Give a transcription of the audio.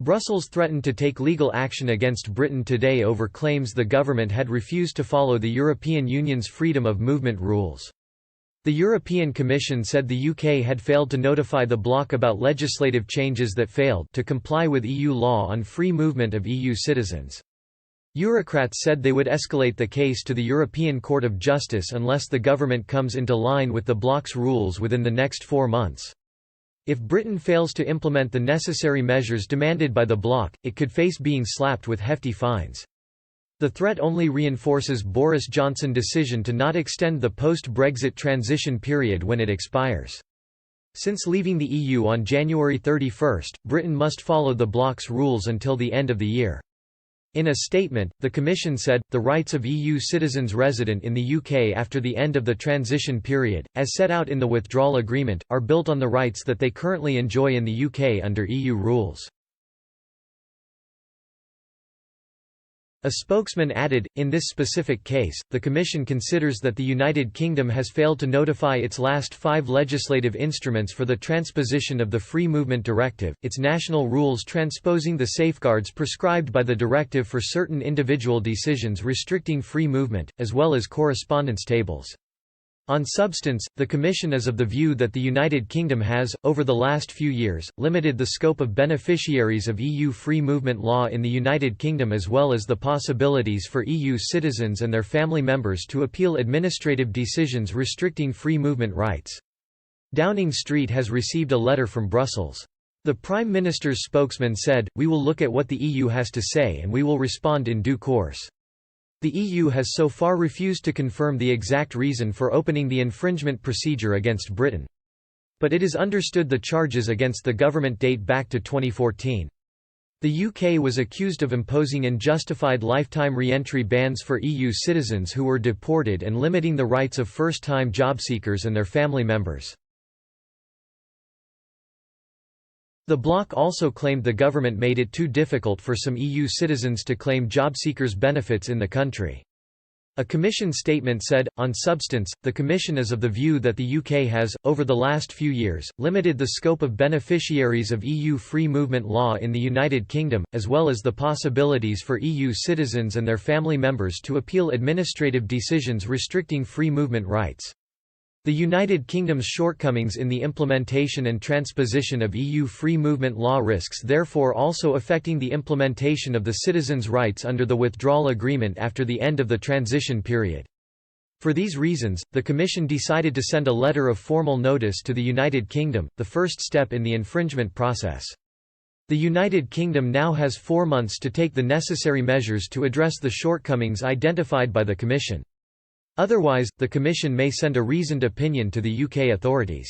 Brussels threatened to take legal action against Britain today over claims the government had refused to follow the European Union's freedom of movement rules. The European Commission said the UK had failed to notify the bloc about legislative changes that failed to comply with EU law on free movement of EU citizens. Eurocrats said they would escalate the case to the European Court of Justice unless the government comes into line with the bloc's rules within the next 4 months. If Britain fails to implement the necessary measures demanded by the bloc, it could face being slapped with hefty fines. The threat only reinforces Boris Johnson's decision to not extend the post-Brexit transition period when it expires. Since leaving the EU on January 31, Britain must follow the bloc's rules until the end of the year. In a statement, the Commission said, the rights of EU citizens resident in the UK after the end of the transition period, as set out in the withdrawal agreement, are built on the rights that they currently enjoy in the UK under EU rules. A spokesman added, in this specific case, the Commission considers that the United Kingdom has failed to notify its last 5 legislative instruments for the transposition of the Free Movement Directive, its national rules transposing the safeguards prescribed by the directive for certain individual decisions restricting free movement, as well as correspondence tables. On substance, the Commission is of the view that the United Kingdom has, over the last few years, limited the scope of beneficiaries of EU free movement law in the United Kingdom as well as the possibilities for EU citizens and their family members to appeal administrative decisions restricting free movement rights. Downing Street has received a letter from Brussels. The Prime Minister's spokesman said, "We will look at what the EU has to say and we will respond in due course." The EU has so far refused to confirm the exact reason for opening the infringement procedure against Britain. But it is understood the charges against the government date back to 2014. The UK was accused of imposing unjustified lifetime re-entry bans for EU citizens who were deported and limiting the rights of first-time job seekers and their family members. The bloc also claimed the government made it too difficult for some EU citizens to claim job seekers' benefits in the country. A Commission statement said, on substance, the Commission is of the view that the UK has, over the last few years, limited the scope of beneficiaries of EU free movement law in the United Kingdom, as well as the possibilities for EU citizens and their family members to appeal administrative decisions restricting free movement rights. The United Kingdom's shortcomings in the implementation and transposition of EU free movement law risks therefore also affecting the implementation of the citizens' rights under the withdrawal agreement after the end of the transition period. For these reasons, the Commission decided to send a letter of formal notice to the United Kingdom, the first step in the infringement process. The United Kingdom now has 4 months to take the necessary measures to address the shortcomings identified by the Commission. Otherwise, the Commission may send a reasoned opinion to the UK authorities.